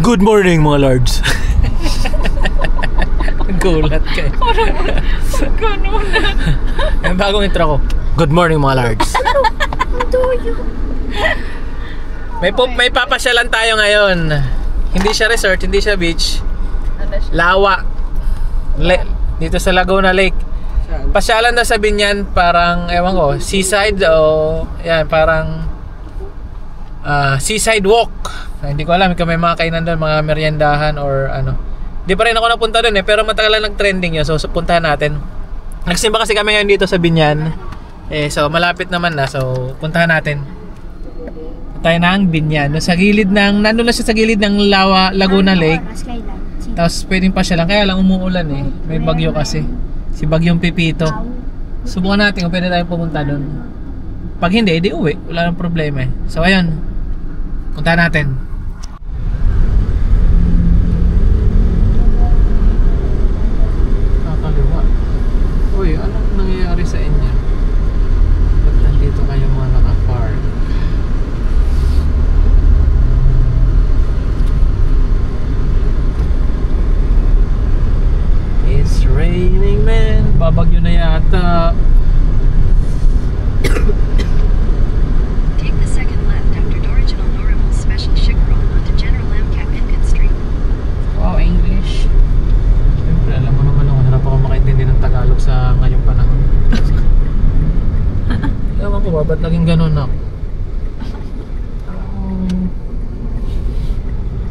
Good morning mga lords. Gulat ka. Ganun na. Yung bagong intro ko. Good morning mga lords. May papasyalan tayo ngayon. Hindi siya resort, hindi siya beach. Lawa. Dito sa Laguna Lake. Pasyalan na sa Binyan, parang ewan ko, seaside o yan, parang seaside walk. Hindi ko alam kung may mga kainan doon, mga meriendahan or ano. Di pa rin ako napunta doon pero matagal na nag-trending yun. So puntahan natin. Nagsimba kasi kami ngayon dito sa Binyan. So malapit naman na. So puntahan natin. Tayo na ang Binyan. Sa gilid ng, nandun na siya sa gilid ng Laguna Lake. Tapos pwedeng pa siya lang. Kaya lang umuulan eh. May bagyo kasi. Si Bagyong Pipito. Subukan natin kung pwede tayong pumunta doon. Pag hindi, edi uwi. Wala nang problema eh. So ayun. Puntahan natin. Uy, anong nangyayari sa inyo? Ba't nandito kayo mga naka-park? It's raining man. Babagyo na yata. Take the second left after Original Normal Special Chicron onto General M. Kapinkan Street. Wow, English. Siyempre, alam mo naman ako, harap ako makaintindi ng Tagalog sa ngayong panahon. Ewan ko ba, ba't naging ganun ako?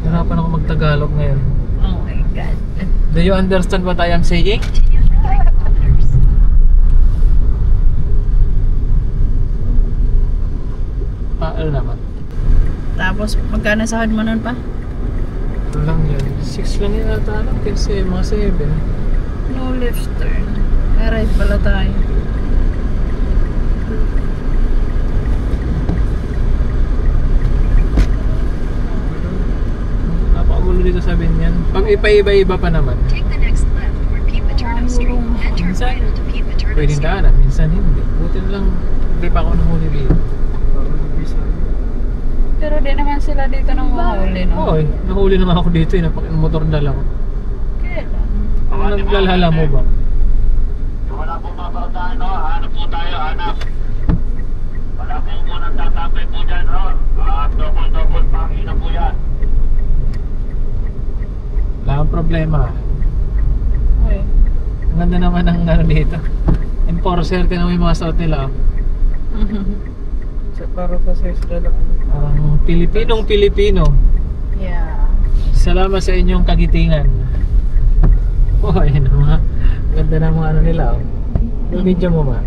Hirapan ako mag-Tagalog ngayon. Oh my God. Do you understand what I am saying? Continue for 3 kilometers. Ano naman? Tapos, magkano sahod mo nun pa? Ito lang yun. 6 lang yun ata lang. Kasi mga 7. No left turn. Right pala tayo. Napakagulo dito sa Binyan. Pag ipa-iba-iba pa naman. Take the next left toward Pete Paterno Street. Then turn right onto Pete Paterno Pwedeng Street. daanan, minsan hindi. Buti na lang, hindi pa ako nahuli dito. Pero di naman sila dito nang mahuli, no? Oo, nahuli naman ako dito. Motor dala ko. Kailan? Ano naglalala mo ba? Wala po mabautahan, no? Hanap po tayo, hanap. Wala po munang tatapay po dyan, no? Double pangina po yan. Wala kang problema. Okay. Ang ganda naman ng ano dito. Enforcer, tinan mo yung mga suot nila. Para sa sila lang. Parang Pilipinong-Pilipino. Yeah. Salamat sa inyong kagitingan. Oh, ayan ang mga ganda ng mga ano nila. Oh. Yung video mo ba?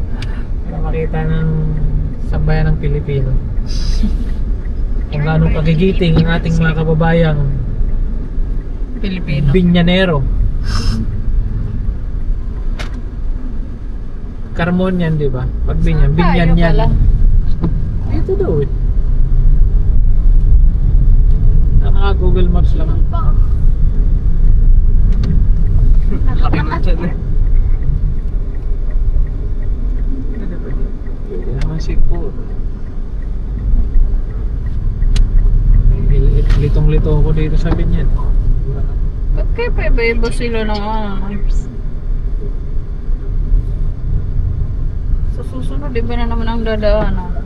Para makita ng sambayan ng Pilipino. Kung gaano kagigiting ang ating mga kababayang Pilipino. Binyanero. Carmon yan, di ba? Pag Binyan, Binyan yan. Dito daw eh. Naka-Google Maps lang. Laki mo dyan eh. Pwede naman siguro. Litong-lito ako dito sa Binyan. Ba't kayo pa iba-iba sila ng Sa susunod, iba na naman ang dadaanan.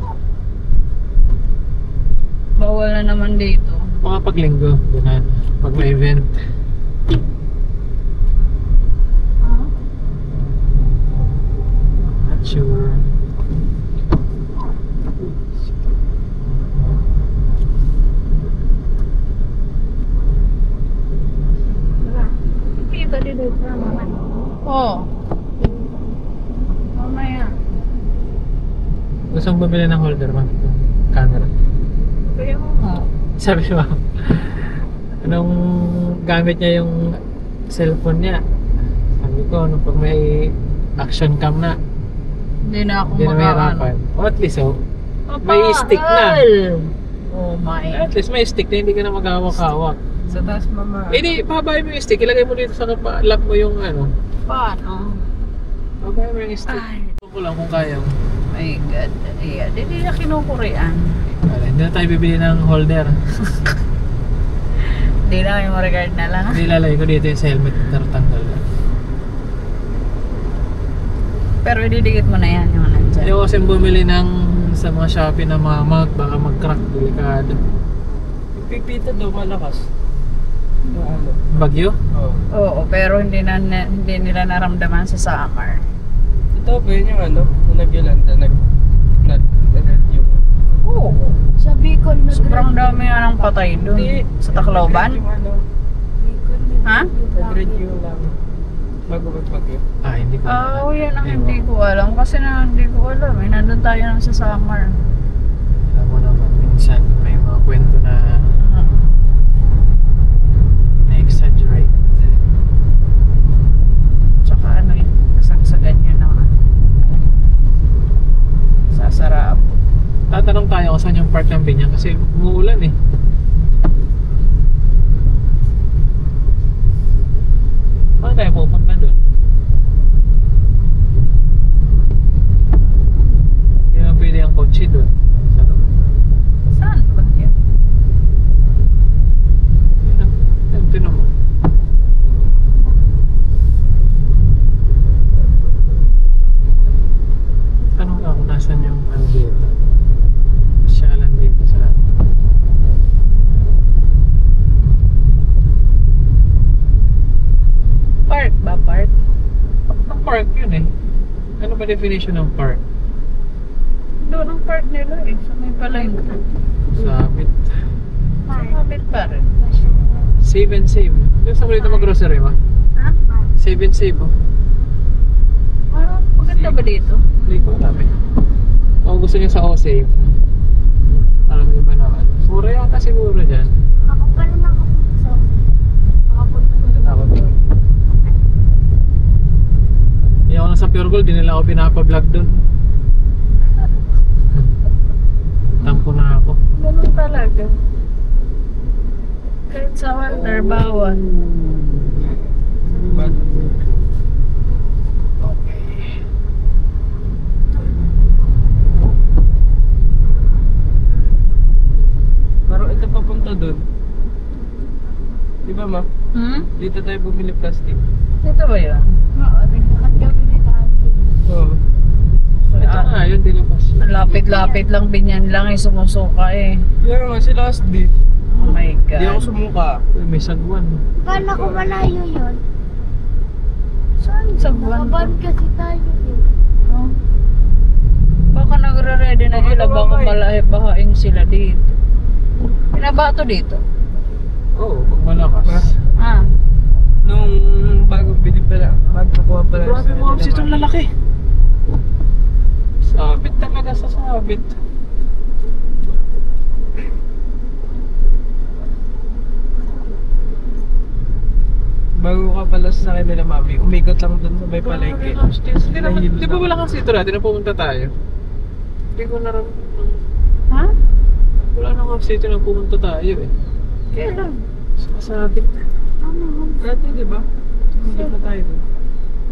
Bawal na naman dito. Mga paglinggo, ganun. Pag may event. Not sure. Kita dito naman. Oo. Mamaya. Gusto mong bumili ng holder ba? Camera. Kaya mo nga. Sabi mo, anong gamit niya yung cellphone niya? Sabi ko, nung pag may action cam na, Hindi na ako hindi na mahirapan. O at least, oh, may stick na. Oh my. At least may stick na, hindi ka na maghawak-hawak. Sa taas mama. Eh di, pahabayin mo yung stick, ilagay mo dito sa lap mo yung ano. Paano? Pahabayin mo yung stick. Ay. Ito ko lang kung kaya mo. My God. Ayan. Hindi na kinukurian. Hindi na tayo bibili ng holder. Hindi na, yung regard na lang. Hindi lalagay ko dito yung sa helmet na tatanggal. Pero ididikit mo na yan yung nandyan. Ayaw kasi bumili ng sa mga Shopee na mga mag, baka mag-crack, delikado. Pipita daw malakas. Yung ano. Bagyo? Oo. Oo, pero hindi nila naramdaman sa summer. Ito ba yun yung ano? Nung nag-Yolanda, nag yung... Oo. Sa Bicol na Sobrang dami nga ng patay doon. Hindi. Sa Tacloban? Yung ano, Ha? nag-review lang. Bago magbagyo. Ah, hindi ko. Oo, yan ang hindi ko alam. Kasi hindi ko alam. Nandun tayo lang sa summer. Alam mo naman, minsan may mga kwento na na-exaggerate. Tsaka ano yun, kasagsagan yun naman. Sasarap. Tatanong tayo kung saan yung park ng Binyang kasi umuulan eh. Paano tayo pupunta doon? Hindi naman pwede ang kotse doon. Sa loob. Saan ba yun? Yan, tinan mo. Tanong ka kung nasan yung ano dito. Pasyalan dito sa Park ba? Park? ang park yun eh. Ano ba definition ng park? Doon ang park nila eh. Sa may palengke. Sabit. Sa kapit pa rin. Save and save. Doon sa dito mag-grocery mo? Ha? Save and save oh. Parang maganda ba dito? Hindi ko alam eh. Kung gusto niyo sa O-Save, alam niyo ba naman? Mura yata siguro dyan. Ako pala nakapunta sa nakapunta na Ako ba? Hindi ako lang sa Pure Gold, di nila ako pinapa-vlog doon. Tampo na ako. Ganun talaga. Kahit sa Walter, bawal. But, Okay. parang ito papunta doon. Di ba ma? Dito tayo bumili plastic. Dito ba yun? Oo, nagkakagabi na tayo. Oo. Ito nga, yun dinapas. Ang lapit-lapit lang, binyan lang eh, sumusuka eh. Kaya nga, si last day. Oh my God. Hindi ako sumuka. Uy, may sagwan. Kala ko malayo yun. Saan sa buwan? Nakaban kasi tayo eh. Oh. Baka nagre-ready na sila, baka bahaing sila dito. Pinabato dito? Oo, pag malakas. Ah. Nung bago bili pala, bago nakuha pala. Grabe mo, itong lalaki. Sabit talaga sa sabit. Bago ka pala sa akin nila mami, umikot lang dun sa may palengke. Di ba wala kang sito natin na pumunta tayo? Hindi ko naram... Ha? Wala nang kang sito na pumunta tayo eh. Kailan? Sabit. Dati di ba? Umikot na tayo dun.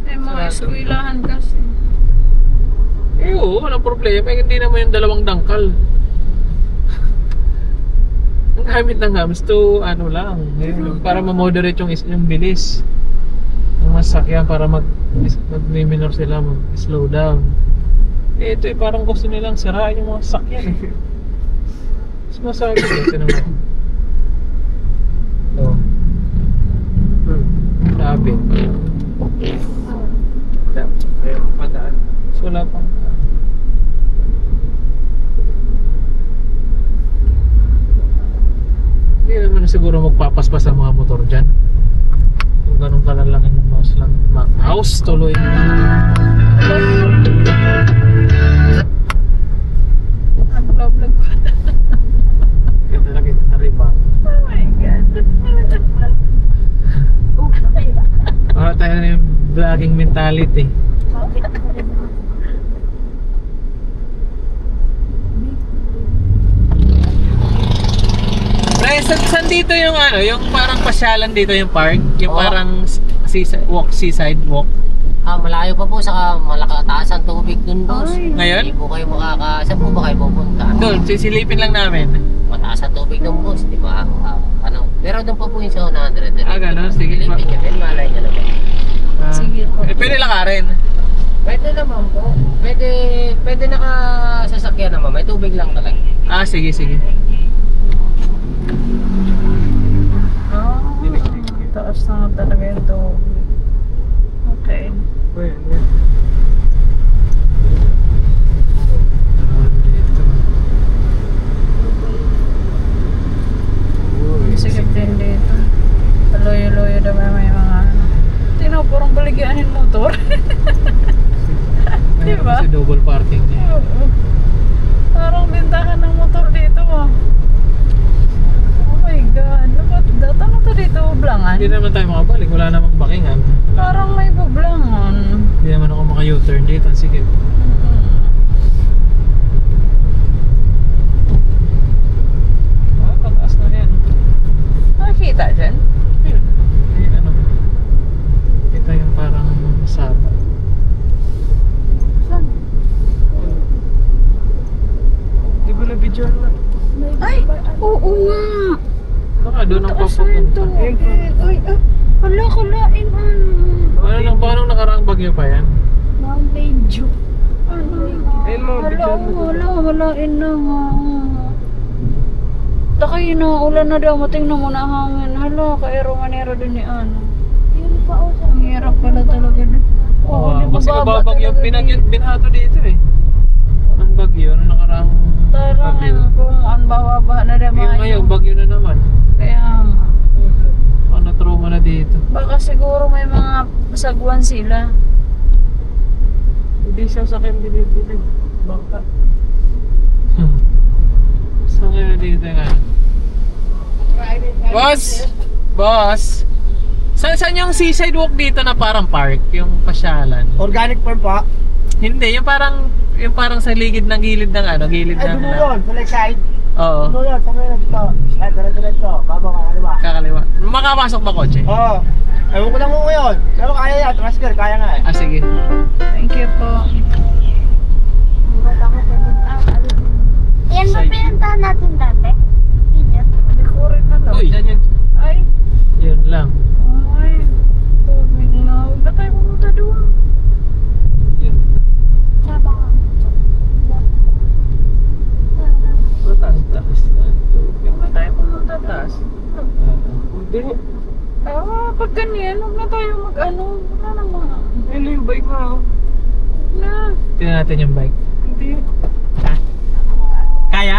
Eh, mga Sarado. eskwelahan kasi. Eh oo, walang problema. Eh, hindi naman yung dalawang dangkal. Ang gamit ng hams to ano lang, para ma-moderate yung bilis. Yung masakyan para mag-minor sila, mag-slow down. Eh ito eh, parang gusto nilang sirain yung mga sakyan eh. Mas masabi ko, ito naman. Oh. Sabi. Ayun, padaan. So wala pang hindi naman siguro magpapaspas ang mga motor dyan. Kung ganun ka lang yung mouse lang. Mouse tuloy. Nag-vlog pa. Ganda lang kita riba. Oh my God. Para tayo na yung vlogging mentality. Pre, saan dito yung ano, yung parang pasyalan dito yung park? Yung Oo. parang seaside walk. Malayo pa po sa malakataas ang tubig dun boss. Ay. Ngayon? Hindi po kayo saan po ba kayo pupunta? Doon, sisilipin lang namin. mataas ang tubig ng boss, di ba? Ano, pero doon pa po yung sa 100. Ah, ganun. Sige pa. Pilipin nyo din, malay nyo naman. Sige po. Pwede lakarin. Pwede naman po. Pwede nakasasakyan naman. May tubig lang talaga. Ah, sige. Ah, taas na talaga yung tubig. Okay. Sikip din dito. Paloyo-loyo daw may mga ano. Tinaw, parang baligyanin motor. Diba? Kasi double parking niya. Oo. Parang bintahan ng motor dito ah. Oh my god. Data mo to dito, bublangan? Hindi naman tayo makabalik. Wala namang bakingan. Parang may bublangan. Hindi naman ako maka-U-turn dito. Sige. Ah, pataas na yan. Nakikita dyan? Eh, ano? Ito yung parang sapa. Saan? Di ba na-video na? Ay! Oo nga! Baka doon ang Taas na yung papupunta. tubig. Ay, hala, kalain Paano nakaraang bagyo pa yan? Mga medyo. Ayun mo, video mo. Walain na nga. Takay na, ulan na daw, matingnan mo na hangin. Hala, ka-aero-manero din ni ano. Yun pa o sa Ang hirap pala talaga din. Oo, di ba kasi baba nababagyo. talaga din? Binato dito eh. Ang bagyo, nung nakaraang Tarang bagyo. yun kung ang bababa na naman. Yung ngayon, bagyo na naman. Kaya nga. Natruma na dito. Baka siguro may mga sagwan sila. Hindi siya sa akin binibili. Bangka. Saan kayo dito nga? Boss! Boss! Saan yung seaside walk dito na parang park? Yung pasyalan? Organic farm pa. Hindi, yung parang sa gilid ng gilid Ay, ng... dulo yun, sa left side. Oo, Dulo yun, sa kayo dito. Ay, diretso. Babaw ka, kaliwa. kakaliwa. Makapasok ba kotse? Oo. Ewan ko lang mo ngayon. Pero kaya yan, transfer, kaya nga eh. Ah, sige. Thank you po. wala ko pumunta. Yan ba pinuntahan natin dati? Hindi. Hindi ko rin alam. Uy, Diyan yun. Ay, yun lang. ay, tubig na. Huwag na tayo pumunta doon. Yun. Saba ka. Mataas-taas na ito. Huwag na tayo pumunta taas. Hindi. Pag ganyan, huwag na tayo mag-ano. Wala naman. Ayun na yung bike mo. oh. Na. Tingnan natin yung bike. Hindi. Kaya?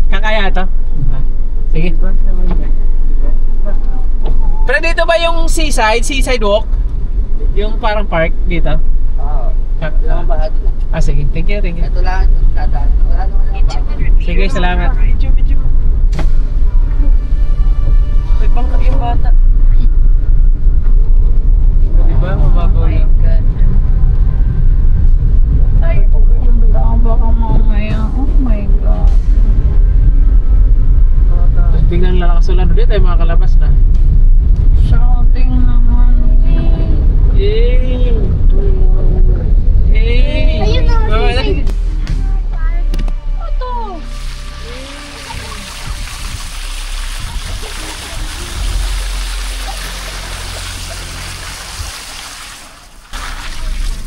Kakaya ito? Ah, sige. Bike naman yung bike. Pero dito ba yung seaside walk? Yung parang park dito? Oo. Ah, sige. Thank you. Ito lang, dadaan. Wala naman In 200 meters, Sige, salamat. Video mo. May bangka yung bata. Diba? Mababaw lang. Ay, pupunta ka baka mamaya. Oh my God. Tapos biglang lalakas ulan ulit tayo makakalabas na. Shouting naman. Yay! Yay! Ayun na, Baba na. sisig. Ito.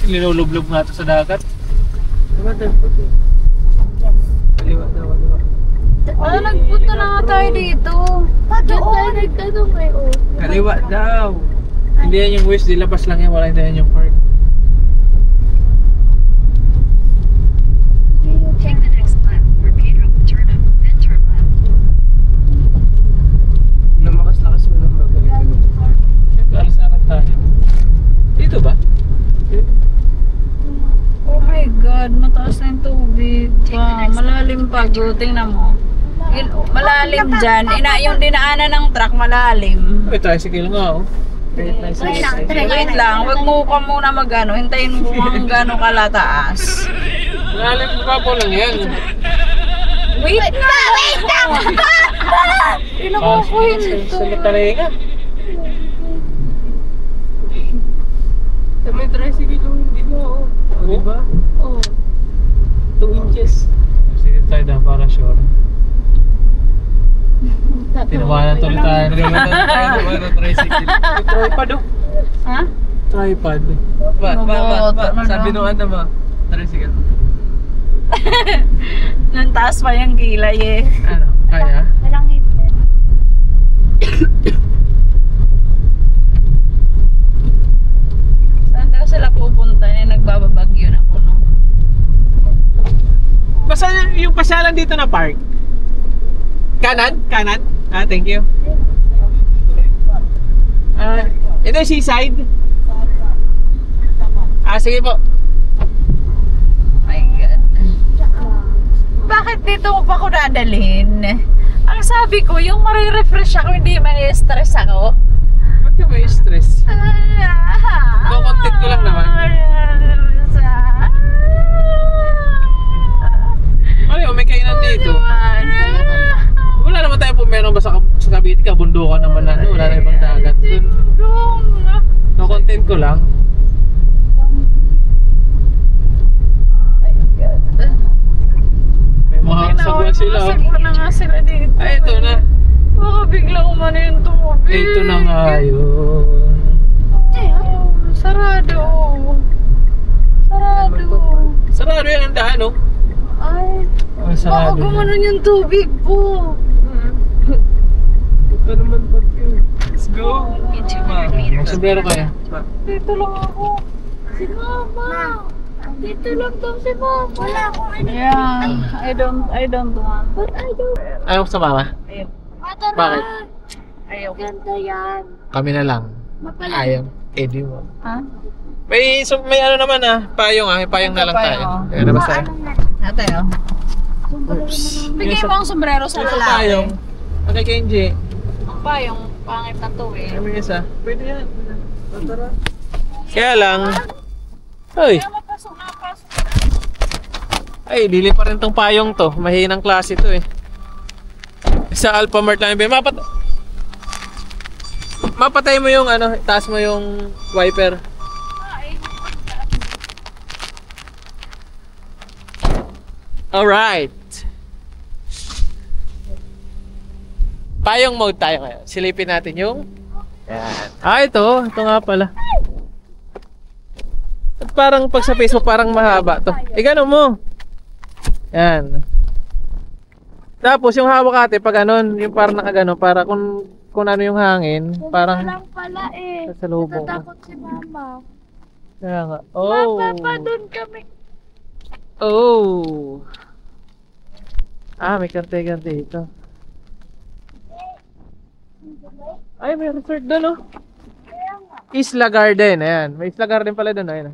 Linulublob nga ito sa dagat. Diba tayo? Kaliwa daw, kaliwa. Nagpunta na nga tayo dito. Doon. Nagtanong eh. Oh. Kaliwa daw. Hindi yan yung wish, dilabas lang yan. Wala hindi yan yung park. take the next left where Pedro will turn up, then turn left. Lumakas-lakas mo lang babalik. Siyempre, alas na tayo. Dito ba? Oh my God, mataas na yung tubig pa. Malalim pa, Go. Tingnan mo. Malalim dyan. Yung dinaanan ng truck, malalim. May tricycle nga oh. Wait lang, wag mo ka muna mag-ano. Hintayin mo kung gano'ng kalataas. Malalim pa po lang yan. Wait na! Wait na! Pinakukuhin ito. Sa litarenga. Sa may tricycle yung hindi mo. O, diba? Oh. 2 inches. Sige tayo na para sure. Tinawanan tuloy tayo. Tinawanan tayo ng ano, tricycle. Tripod oh. Ha? Tripod. Sabi nung ano mo, tricycle. Nung taas pa yung kilay eh. Ano? Kaya? Walang ngipin. Saan daw sila pupunta eh? Nagbababagyo na ako, no? Basta yung pasyalan dito na park. Kanan? Kanan? Thank you. Ito yung seaside. Sige po. My God. Bakit dito mo pa ako dadalhin? Ang sabi ko, yung marirefresh ako, hindi ma-stress ako. Ba't ka may stress? Content ko lang naman. Ano may kainan dito? Wala naman tayo po meron ba sa Cavite, kabundukan naman na. Wala na ibang dagat dun. No content ko lang. May mga sagwan sila. Sagwan na nga sila dito. Ay, ito na. Baka biglang umano yung tubig. Ito na nga yun. Sarado. Sarado. Sarado yan ang daan, no? Ay, Oh, baka sarado. gumanon yung tubig po. Ito naman pag yun. Let's go. In 200 meters, Sombrero kaya. Dito lang ako. Si Mama. Dito lang daw si Mama. Wala akong ano. Yeah, I don't want. But I don't. Ayaw ko sa mama. Ayaw. Matara. Bakit? Ayaw. Ganda yan. Kami na lang. Mapala. Ayaw. Eddie mo. Ha? May ano naman payong may payong na lang tayo. Payong, Kaya na basta. Ano na? Ate, oh. Oops. Bigay mo ang sombrero sa Yung lalaki. payong. Okay, Kenji. Ang payong, pangit na to eh. Kami isa. Pwede yan. Tara. Kaya lang. Hoy. Kaya mapasok na, pasok. Ay, dili pa rin tong payong to. Mahinang klase to eh. Sa Alphamart lang. Mapatay mo yung ano, taas mo yung wiper. Alright. Payong mode tayo ngayon. Silipin natin yung... Yan. Ito nga pala. At parang pag sa Facebook parang mahaba to. Gano mo. Yan. Tapos yung hawak ate pag anon, yung parang nakagano, para kung ano yung hangin, parang lang pala eh. sa lubong mo. Natatakot si Mama. Kaya nga. Oh. Papa, doon kami. Oh. May kante-kante ito. Ay, may resort doon, oh. Isla Garden, ayan. May Isla Garden pala doon, ayan.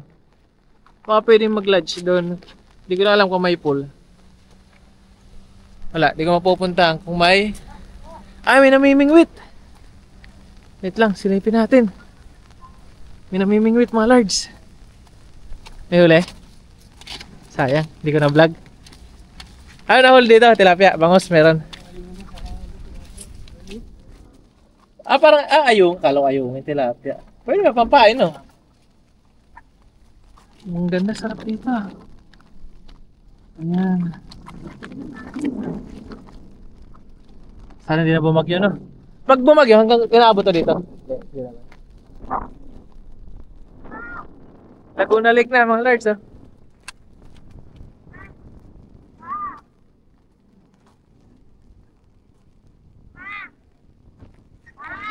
Baka pwedeng mag-lodge doon. Hindi ko na alam kung may pool. Wala, di ko mapupuntahan kung may... may namimingwit. Wait lang, silipin natin. May namimingwit, mga lards. May huli? Sayang, hindi ko na-vlog. Ano na-hold dito? Tilapia, bangos, meron. Parang, ayung. Kala ko ayung, may tilapia. Pwede ba pampain, no? Ang ganda, sarap dito. Ayan. Sana hindi na bumagyo, no? Pag bumagyo, hanggang inaabot to dito. Hindi naman. Laguna Lake na, mga lards, oh.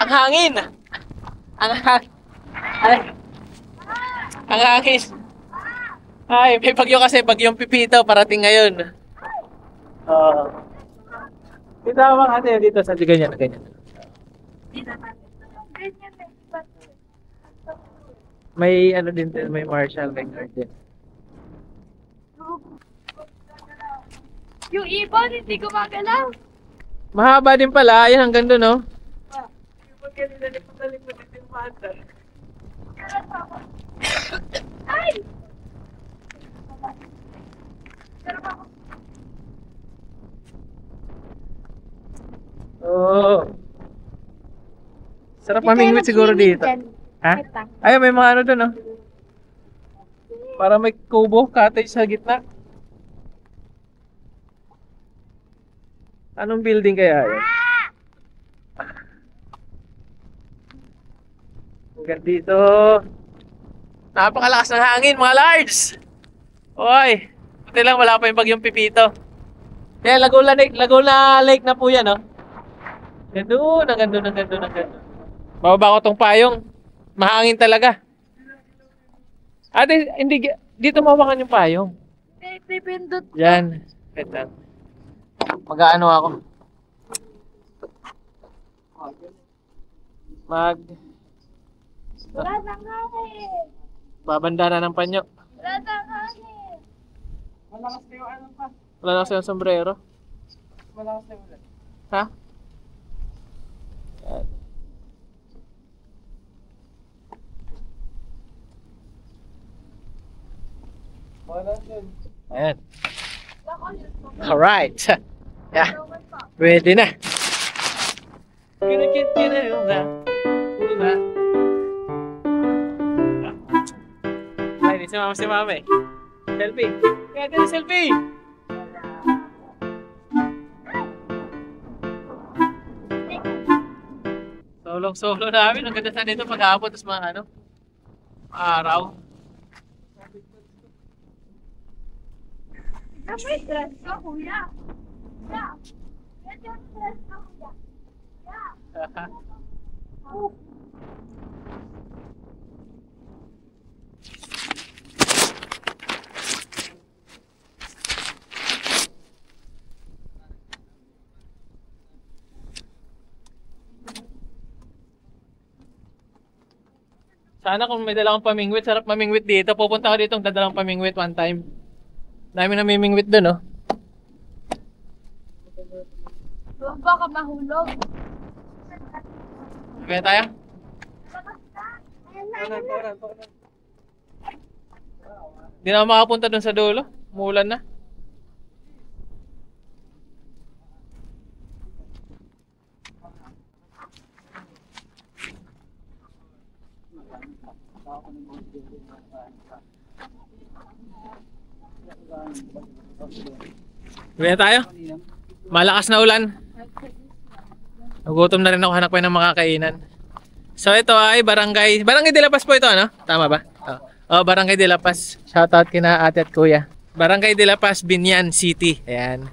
Ang hangin! Ang hangin! Ay, may bagyo kasi, bagyong Pipito, parating ngayon. Dito ako ate, dito sa ganyan, ganyan. May ano din, may Marshall, may guard din. Yung ibon, hindi gumagalaw. Mahaba din pala, ayan hanggang doon, no? Ay! Oo. Sarap mamingwit siguro dito. Ha? Ay, may mga ano doon, no? Para may kubo, cottage sa gitna. Anong building kaya yan? Hanggang dito. Napakalakas ng hangin mga lards. Oy, buti lang wala pa yung bagyong Pipito. Yan, Laguna Lake na po yan, no? Gandun, ang gandun. Bababa ko tong payong. Mahangin talaga. Hindi, dito mawakan yung payong. Pipindot. Yan. Wait lang. Mag-ano ako. Wala nang hangin. Babanda na ng panyo. Wala nang hangin. Malakas na yung ano pa. Wala na silang sombrero. Malakas na yung ulan. Ha? Wala din. Ayan. Alright. Yeah. Pwede na. Kinakit na yung una. Ay, di si mama eh. Selfie. Kaya din selfie. Solo namin. Ang ganda sa dito pag-aabot. Tapos mga ano. Araw. May dress ka, kuya. Kuya. May dress ka, kuya. Kuya. Sana kung may dalang pamingwit, sarap mamingwit dito. Pupunta ako dito, dadalang pamingwit one time. Dami na mimingwit doon, oh. Huwag baka mahulog. Kaya tayo? Hindi na ako makapunta doon sa dulo. Umulan na. Kaya tayo? Malakas na ulan. Nagutom na rin ako, hanap ko ng makakainan. So ito ay Barangay de la Paz po ito, ano? Tama ba? Oh, Barangay de la Paz. Shoutout kina ate at kuya. Barangay de la Paz, Binyan City. Ayan.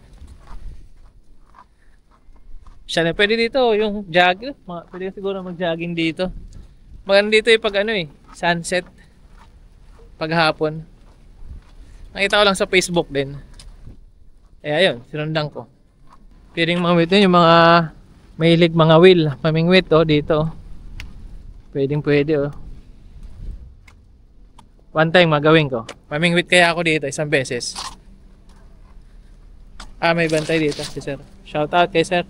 Siya na pwede dito, yung jogging. Pwede siguro mag-jogging dito. Maganda dito yung pag ano eh, sunset. Paghapon. Nakita ko lang sa Facebook din. Eh ayun, sinundan ko. Pwedeng mamit yun yung mga mahilig mga wheel, mamingwit oh dito. Pwede oh. One time magawin ko. Mamingwit kaya ako dito isang beses. May bantay dito si sir. Shout out kay sir.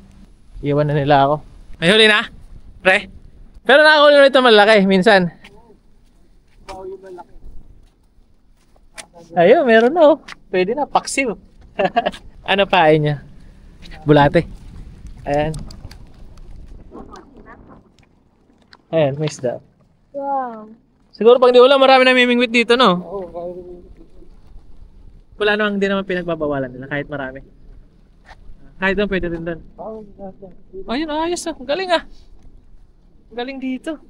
Iwan na nila ako. May huli na? Pre? Pero nakahuli na ito malaki minsan. Ayun, meron na oh. Pwede na, paksiw. Ano pa niya? Bulate. Ayan. Ayan, may isda. Wow. Siguro pag di ulan, marami na mimingwit dito, no? Wala namang hindi naman pinagbabawalan nila, kahit marami. Kahit doon, pwede rin doon. Ayun, ayos ah. Galing ah. Galing dito.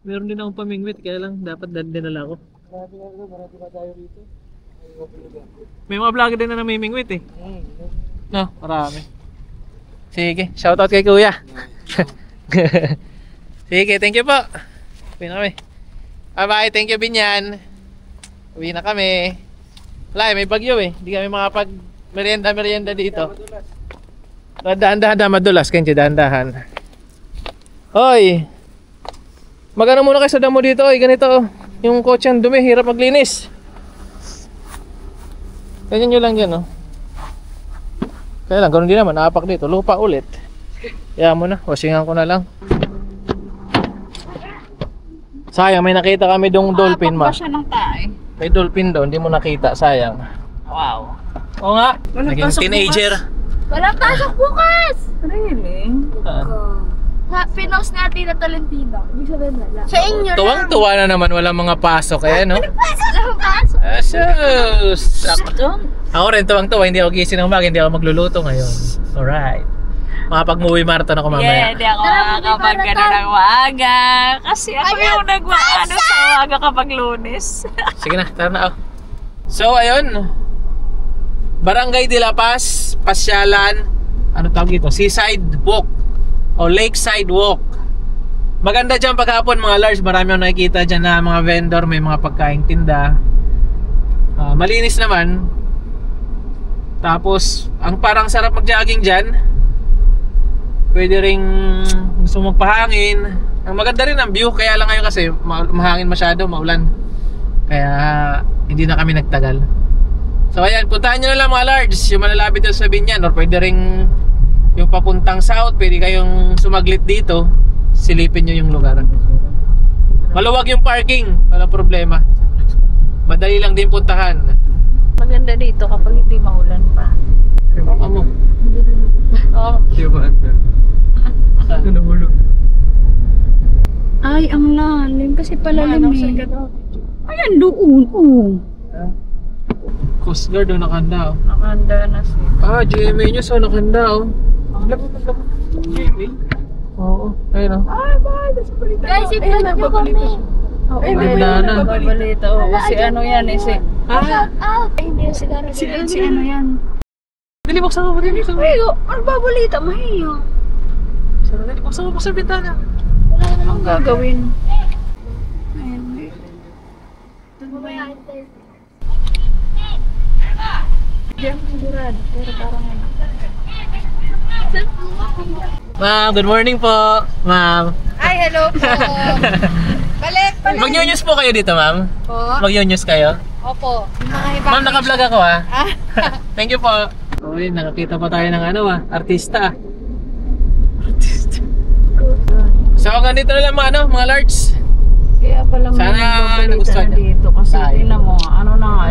Meron din akong pamingwit, kaya lang dapat dinala ko. Marami pa tayo rito. May mga vlogger din na namimingwit eh. No, marami. Sige, shoutout kay kuya. Sige, thank you po. Uwi na kami. Bye bye, thank you Binyan. Uwi na kami. Wala may bagyo eh. Hindi kami makapag merienda dito. Dahan-dahan madulas, kenche dahan-dahan. Hoy. Magano muna kayo sa damo dito, oy, ganito oh. Yung kotse ang dumi, hirap maglinis. Ganyan nyo lang dyan, oh. Kaya lang, ganoon din naman, naapak dito. Lupa ulit. Kaya mo na, wasingan ko na lang. Sayang, may nakita kami dong dolphin, ma. Siya ng tae. May dolphin doon, hindi mo nakita, sayang. Wow. Oo nga, naging teenager. Walang pasok bukas! Really? Pinost natin na Tolentino. Ibig sabihin wala. Sa inyo lang. Tuwang-tuwa na naman, walang mga pasok, eh, no? Walang pasok. Ako rin tuwang-tuwa, hindi ako gising ng umaga, hindi ako magluluto ngayon. Alright. Makapag-movie marathon ako mamaya. Yeah, di ako makakapag gano'n ng maaga. Kasi ako yung nagmaano sa maaga kapag Lunes. Sige na, tara na. So, ayun. Barangay de La Paz, pasyalan. Ano tawag dito? Seaside Walk. O Lakeside Walk. Maganda dyan paghapon mga large. Marami akong nakikita dyan na mga vendor. May mga pagkaing tinda. Malinis naman. Tapos, ang parang sarap mag-jogging dyan. Pwede ring gusto magpahangin. Ang maganda rin ang view. Kaya lang ngayon kasi mahangin masyado, maulan. Kaya hindi na kami nagtagal. So ayan, puntahan nyo na lang mga large. Yung malalapit dito sa Binyan. Or pwede ring yung papuntang south. Pwede kayong sumaglit dito. Silipin nyo yung lugar. Maluwag yung parking. Walang problema. Madali lang din puntahan. Maganda dito kapag hindi maulan pa. Amo. Oh. Di ba anta? Ano nahulog? Ay, ang lalim. Kasi palalim eh. Ayan, doon. Oh. Coast Guard o nakanda oh. Nakanda na siya. GMA nyo so nakanda oh. Jamie? Oo, ayun oh. Guys, i-vlog nyo kami. Oo, Ay, ayun, wala na. nababalita. Oo, kasi ano yan eh. Shout out. Ay, hindi yung sigaro. Si ano yan? Dali, buksan mo, dali, buksan mo. Ay, ano babalita? Mahiyo. Dali, buksan mo, buksan mo bintana. Anong gagawin? Ayun. Diyan sigurado, pero parang ano. Ma'am, good morning po. Ma'am. Ay, hello po. Balik. Mag-news po kayo dito, ma'am. Po? Mag-news kayo. Opo. Ma'am, naka-vlog ako ah. Thank you po. Uy, nakakita pa tayo ng artista. So, hanggang dito na lang mga large. Kaya pala Sana may nagustuhan babalita na niyo. dito kasi Tayo. tingnan mo, ano na nga.